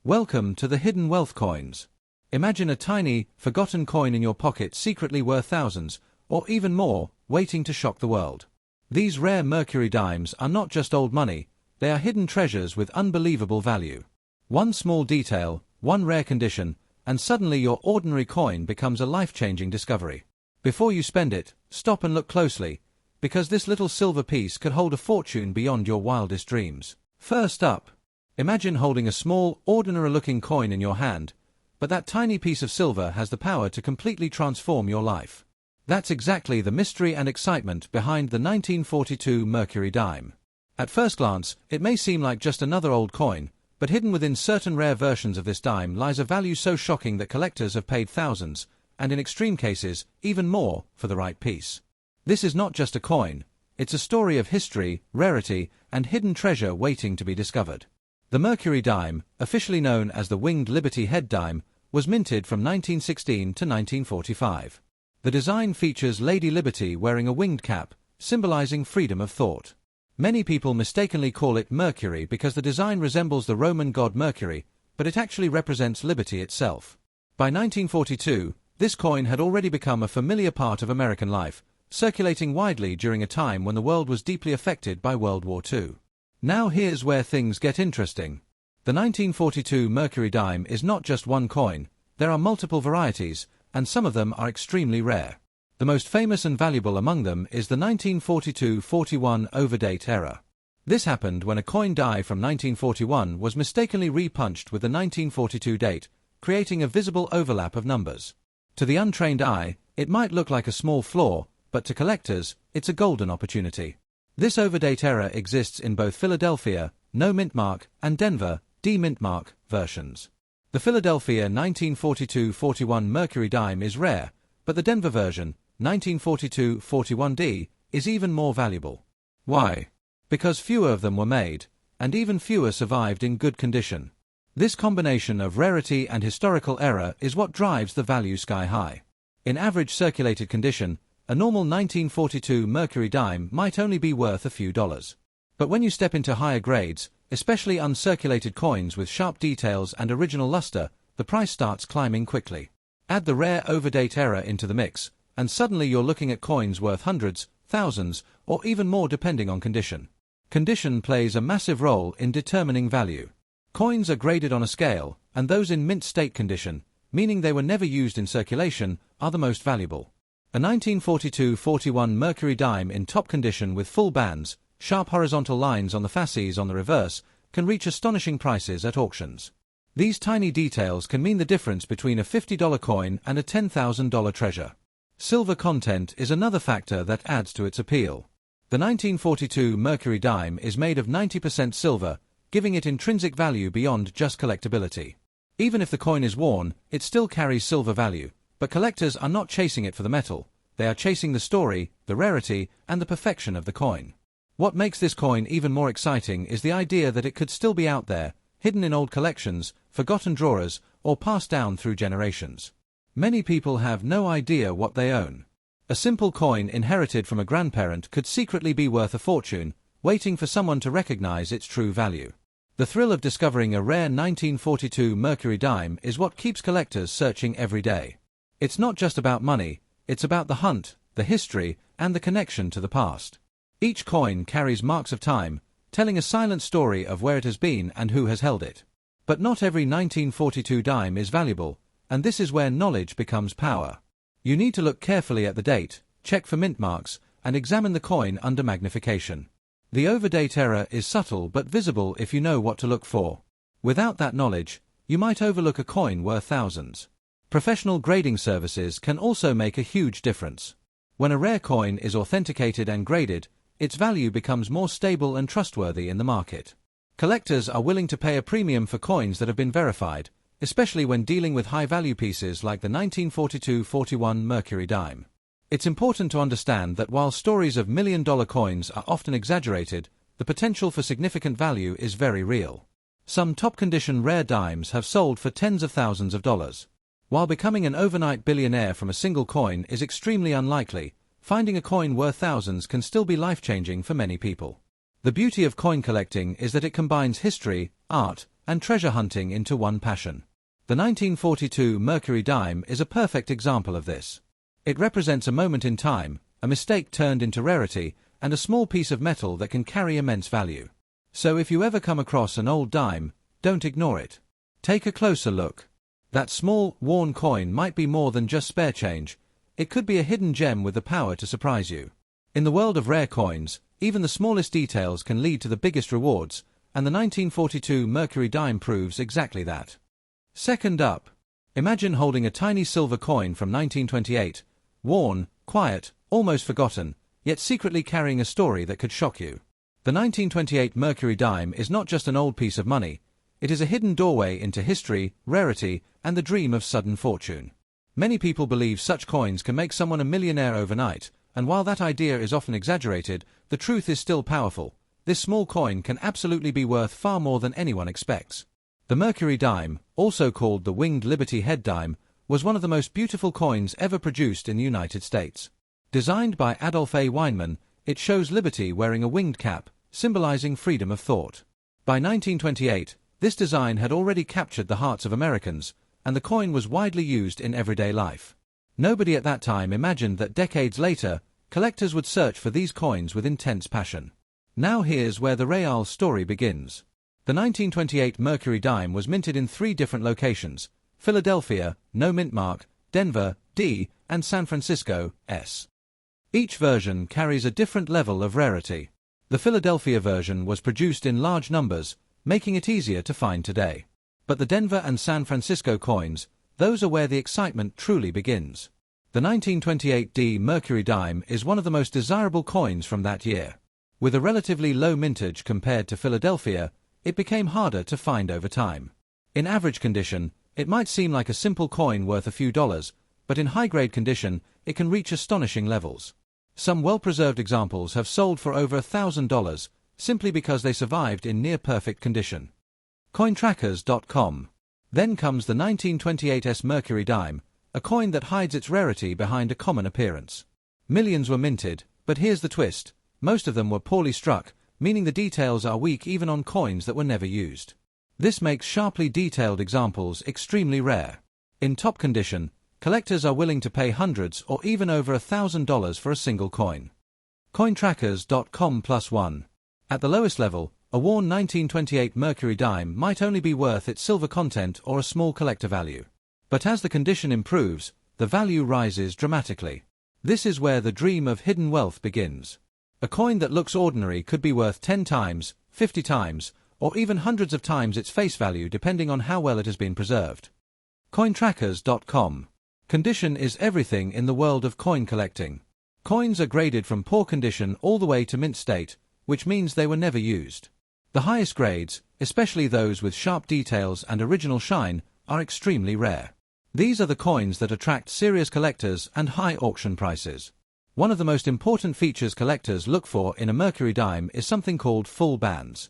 Welcome to the Hidden Wealth Coins. Imagine a tiny, forgotten coin in your pocket secretly worth thousands, or even more, waiting to shock the world. These rare Mercury dimes are not just old money, they are hidden treasures with unbelievable value. One small detail, one rare condition, and suddenly your ordinary coin becomes a life-changing discovery. Before you spend it, stop and look closely, because this little silver piece could hold a fortune beyond your wildest dreams. First up, imagine holding a small, ordinary-looking coin in your hand, but that tiny piece of silver has the power to completely transform your life. That's exactly the mystery and excitement behind the 1942 Mercury dime. At first glance, it may seem like just another old coin, but hidden within certain rare versions of this dime lies a value so shocking that collectors have paid thousands, and in extreme cases, even more, for the right piece. This is not just a coin, it's a story of history, rarity, and hidden treasure waiting to be discovered. The Mercury dime, officially known as the Winged Liberty Head dime, was minted from 1916 to 1945. The design features Lady Liberty wearing a winged cap, symbolizing freedom of thought. Many people mistakenly call it Mercury because the design resembles the Roman god Mercury, but it actually represents liberty itself. By 1942, this coin had already become a familiar part of American life, circulating widely during a time when the world was deeply affected by World War II. Now here's where things get interesting. The 1942 Mercury dime is not just one coin, there are multiple varieties, and some of them are extremely rare. The most famous and valuable among them is the 1942-41 overdate error. This happened when a coin die from 1941 was mistakenly repunched with the 1942 date, creating a visible overlap of numbers. To the untrained eye, it might look like a small flaw, but to collectors, it's a golden opportunity. This overdate error exists in both Philadelphia, no mint mark, and Denver, D mint mark, versions. The Philadelphia 1942-41 Mercury dime is rare, but the Denver version, 1942-41D, is even more valuable. Why? Because fewer of them were made, and even fewer survived in good condition. This combination of rarity and historical error is what drives the value sky high. In average circulated condition, a normal 1942 Mercury dime might only be worth a few dollars. But when you step into higher grades, especially uncirculated coins with sharp details and original luster, the price starts climbing quickly. Add the rare overdate error into the mix, and suddenly you're looking at coins worth hundreds, thousands, or even more depending on condition. Condition plays a massive role in determining value. Coins are graded on a scale, and those in mint state condition, meaning they were never used in circulation, are the most valuable. A 1942-41 Mercury dime in top condition with full bands, sharp horizontal lines on the fasces on the reverse, can reach astonishing prices at auctions. These tiny details can mean the difference between a $50 coin and a $10,000 treasure. Silver content is another factor that adds to its appeal. The 1942 Mercury dime is made of 90% silver, giving it intrinsic value beyond just collectability. Even if the coin is worn, it still carries silver value. But collectors are not chasing it for the metal, they are chasing the story, the rarity, and the perfection of the coin. What makes this coin even more exciting is the idea that it could still be out there, hidden in old collections, forgotten drawers, or passed down through generations. Many people have no idea what they own. A simple coin inherited from a grandparent could secretly be worth a fortune, waiting for someone to recognize its true value. The thrill of discovering a rare 1942 Mercury dime is what keeps collectors searching every day. It's not just about money, it's about the hunt, the history, and the connection to the past. Each coin carries marks of time, telling a silent story of where it has been and who has held it. But not every 1942 dime is valuable, and this is where knowledge becomes power. You need to look carefully at the date, check for mint marks, and examine the coin under magnification. The overdate error is subtle but visible if you know what to look for. Without that knowledge, you might overlook a coin worth thousands. Professional grading services can also make a huge difference. When a rare coin is authenticated and graded, its value becomes more stable and trustworthy in the market. Collectors are willing to pay a premium for coins that have been verified, especially when dealing with high-value pieces like the 1942-41 Mercury dime. It's important to understand that while stories of million-dollar coins are often exaggerated, the potential for significant value is very real. Some top-condition rare dimes have sold for tens of thousands of dollars. While becoming an overnight billionaire from a single coin is extremely unlikely, finding a coin worth thousands can still be life-changing for many people. The beauty of coin collecting is that it combines history, art, and treasure hunting into one passion. The 1942 Mercury dime is a perfect example of this. It represents a moment in time, a mistake turned into rarity, and a small piece of metal that can carry immense value. So if you ever come across an old dime, don't ignore it. Take a closer look. That small, worn coin might be more than just spare change. It could be a hidden gem with the power to surprise you. In the world of rare coins, even the smallest details can lead to the biggest rewards, and the 1942 Mercury dime proves exactly that. Second up, imagine holding a tiny silver coin from 1928, worn, quiet, almost forgotten, yet secretly carrying a story that could shock you. The 1928 Mercury dime is not just an old piece of money, it is a hidden doorway into history, rarity, and the dream of sudden fortune. Many people believe such coins can make someone a millionaire overnight, and while that idea is often exaggerated, the truth is still powerful. This small coin can absolutely be worth far more than anyone expects. The Mercury dime, also called the Winged Liberty Head dime, was one of the most beautiful coins ever produced in the United States. Designed by Adolph A. Weinman, it shows liberty wearing a winged cap, symbolizing freedom of thought. By 1928, this design had already captured the hearts of Americans, and the coin was widely used in everyday life. Nobody at that time imagined that decades later, collectors would search for these coins with intense passion. Now here's where the real story begins. The 1928 Mercury dime was minted in 3 different locations: Philadelphia, no mint mark, Denver, D, and San Francisco, S. Each version carries a different level of rarity. The Philadelphia version was produced in large numbers, making it easier to find today. But the Denver and San Francisco coins, those are where the excitement truly begins. The 1928 D Mercury dime is one of the most desirable coins from that year. With a relatively low mintage compared to Philadelphia, it became harder to find over time. In average condition, it might seem like a simple coin worth a few dollars, but in high-grade condition, it can reach astonishing levels. Some well-preserved examples have sold for over $1,000, simply because they survived in near-perfect condition. Cointrackers.com. Then comes the 1928 Mercury dime, a coin that hides its rarity behind a common appearance. Millions were minted, but here's the twist: most of them were poorly struck, meaning the details are weak even on coins that were never used. This makes sharply detailed examples extremely rare. In top condition, collectors are willing to pay hundreds or even over $1,000 for a single coin. Cointrackers.com +1. At the lowest level, a worn 1928 Mercury dime might only be worth its silver content or a small collector value. But as the condition improves, the value rises dramatically. This is where the dream of hidden wealth begins. A coin that looks ordinary could be worth 10 times, 50 times, or even hundreds of times its face value depending on how well it has been preserved. Cointrackers.com. Condition is everything in the world of coin collecting. Coins are graded from poor condition all the way to mint state, which means they were never used. The highest grades, especially those with sharp details and original shine, are extremely rare. These are the coins that attract serious collectors and high auction prices. One of the most important features collectors look for in a Mercury dime is something called full bands.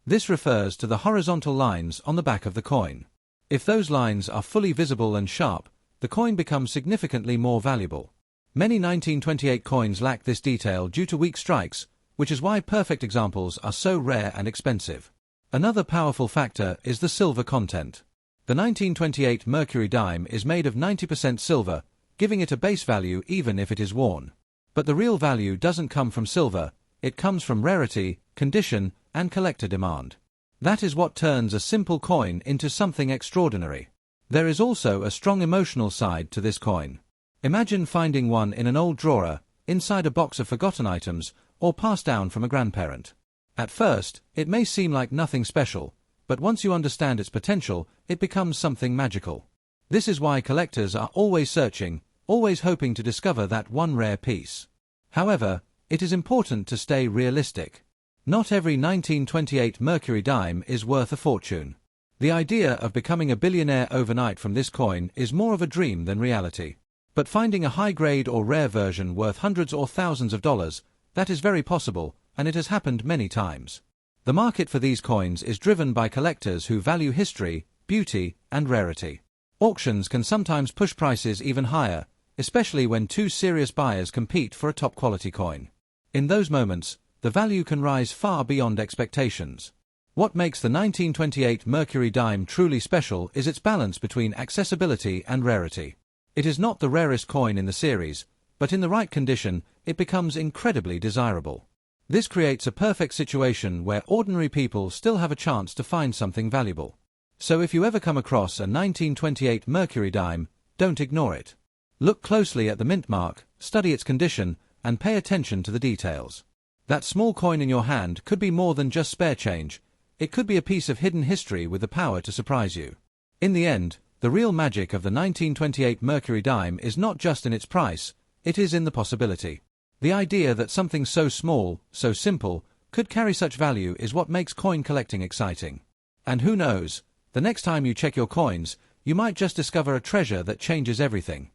This refers to the horizontal lines on the back of the coin. If those lines are fully visible and sharp, the coin becomes significantly more valuable. Many 1928 coins lack this detail due to weak strikes, which is why perfect examples are so rare and expensive. Another powerful factor is the silver content. The 1928 Mercury dime is made of 90% silver, giving it a base value even if it is worn. But the real value doesn't come from silver, it comes from rarity, condition, and collector demand. That is what turns a simple coin into something extraordinary. There is also a strong emotional side to this coin. Imagine finding one in an old drawer, inside a box of forgotten items, or passed down from a grandparent. At first, it may seem like nothing special, but once you understand its potential, it becomes something magical. This is why collectors are always searching, always hoping to discover that one rare piece. However, it is important to stay realistic. Not every 1928 Mercury dime is worth a fortune. The idea of becoming a billionaire overnight from this coin is more of a dream than reality. But finding a high-grade or rare version worth hundreds or thousands of dollars, that is very possible, and it has happened many times. The market for these coins is driven by collectors who value history, beauty, and rarity. Auctions can sometimes push prices even higher, especially when two serious buyers compete for a top-quality coin. In those moments, the value can rise far beyond expectations. What makes the 1928 Mercury dime truly special is its balance between accessibility and rarity. It is not the rarest coin in the series, but in the right condition, it becomes incredibly desirable. This creates a perfect situation where ordinary people still have a chance to find something valuable. So if you ever come across a 1928 Mercury dime, don't ignore it. Look closely at the mint mark, study its condition, and pay attention to the details. That small coin in your hand could be more than just spare change. It could be a piece of hidden history with the power to surprise you. In the end, the real magic of the 1928 Mercury dime is not just in its price, it is in the possibility. The idea that something so small, so simple, could carry such value is what makes coin collecting exciting. And who knows, the next time you check your coins, you might just discover a treasure that changes everything.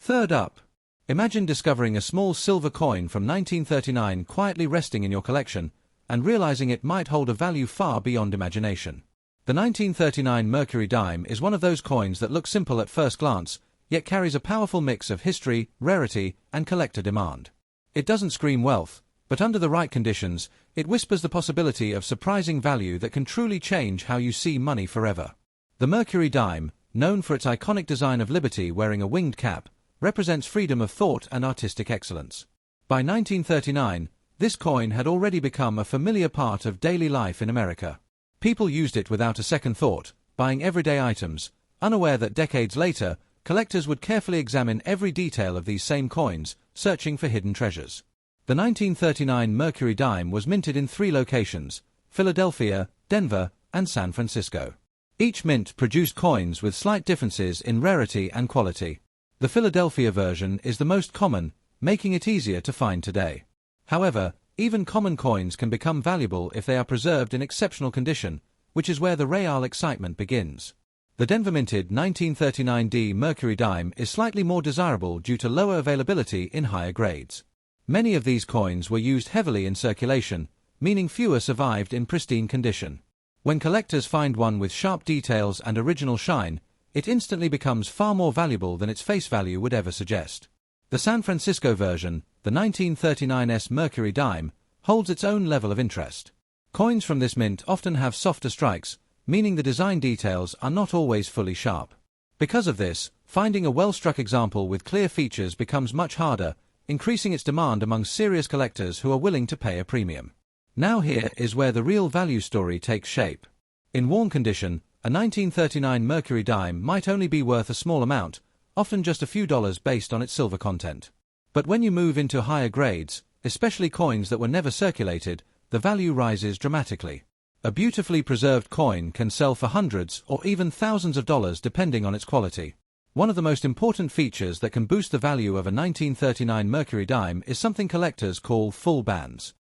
Third up, imagine discovering a small silver coin from 1939 quietly resting in your collection, and realizing it might hold a value far beyond imagination. The 1939 Mercury dime is one of those coins that look simple at first glance, yet carries a powerful mix of history, rarity, and collector demand. It doesn't scream wealth, but under the right conditions, it whispers the possibility of surprising value that can truly change how you see money forever. The Mercury dime, known for its iconic design of liberty wearing a winged cap, represents freedom of thought and artistic excellence. By 1939, this coin had already become a familiar part of daily life in America. People used it without a second thought, buying everyday items, unaware that decades later, collectors would carefully examine every detail of these same coins, searching for hidden treasures. The 1939 Mercury dime was minted in 3 locations: Philadelphia, Denver, and San Francisco. Each mint produced coins with slight differences in rarity and quality. The Philadelphia version is the most common, making it easier to find today. However, even common coins can become valuable if they are preserved in exceptional condition, which is where the real excitement begins. The Denver-minted 1939D Mercury dime is slightly more desirable due to lower availability in higher grades. Many of these coins were used heavily in circulation, meaning fewer survived in pristine condition. When collectors find one with sharp details and original shine, it instantly becomes far more valuable than its face value would ever suggest. The San Francisco version, the 1939S Mercury dime, holds its own level of interest. Coins from this mint often have softer strikes, meaning the design details are not always fully sharp. Because of this, finding a well-struck example with clear features becomes much harder, increasing its demand among serious collectors who are willing to pay a premium. Now here is where the real value story takes shape. In worn condition, a 1939 Mercury dime might only be worth a small amount, often just a few dollars based on its silver content. But when you move into higher grades, especially coins that were never circulated, the value rises dramatically. A beautifully preserved coin can sell for hundreds or even thousands of dollars depending on its quality. One of the most important features that can boost the value of a 1939 Mercury dime is something collectors call full bands.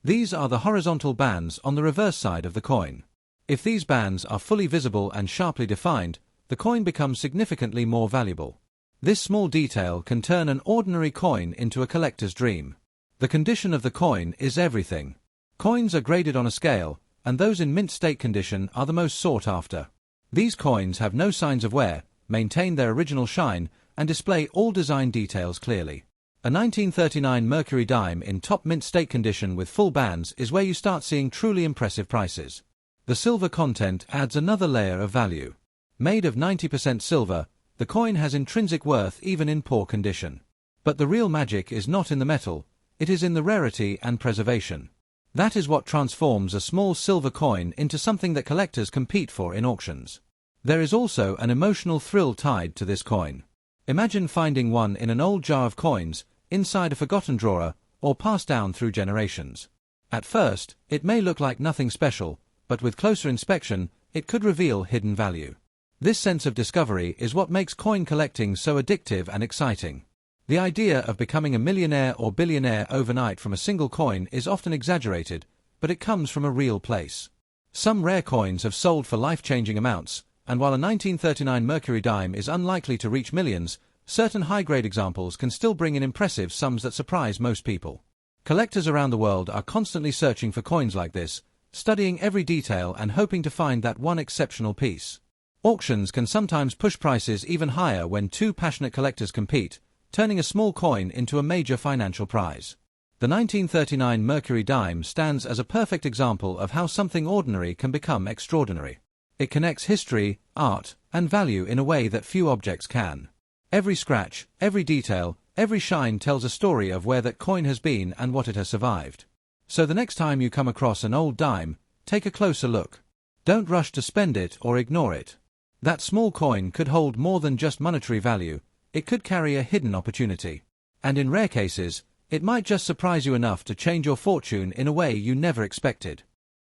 These are the horizontal bands on the reverse side of the coin. If these bands are fully visible and sharply defined, the coin becomes significantly more valuable. This small detail can turn an ordinary coin into a collector's dream. The condition of the coin is everything. Coins are graded on a scale, and those in mint state condition are the most sought after. These coins have no signs of wear, maintain their original shine, and display all design details clearly. A 1939 Mercury dime in top mint state condition with full bands is where you start seeing truly impressive prices. The silver content adds another layer of value. Made of 90% silver, the coin has intrinsic worth even in poor condition. But the real magic is not in the metal, it is in the rarity and preservation. That is what transforms a small silver coin into something that collectors compete for in auctions. There is also an emotional thrill tied to this coin. Imagine finding one in an old jar of coins, inside a forgotten drawer, or passed down through generations. At first, it may look like nothing special, but with closer inspection, it could reveal hidden value. This sense of discovery is what makes coin collecting so addictive and exciting. The idea of becoming a millionaire or billionaire overnight from a single coin is often exaggerated, but it comes from a real place. Some rare coins have sold for life-changing amounts, and while a 1939 Mercury dime is unlikely to reach millions, certain high-grade examples can still bring in impressive sums that surprise most people. Collectors around the world are constantly searching for coins like this, studying every detail and hoping to find that one exceptional piece. Auctions can sometimes push prices even higher when two passionate collectors compete, turning a small coin into a major financial prize. The 1939 Mercury dime stands as a perfect example of how something ordinary can become extraordinary. It connects history, art, and value in a way that few objects can. Every scratch, every detail, every shine tells a story of where that coin has been and what it has survived. So the next time you come across an old dime, take a closer look. Don't rush to spend it or ignore it. That small coin could hold more than just monetary value. It could carry a hidden opportunity. And in rare cases, it might just surprise you enough to change your fortune in a way you never expected.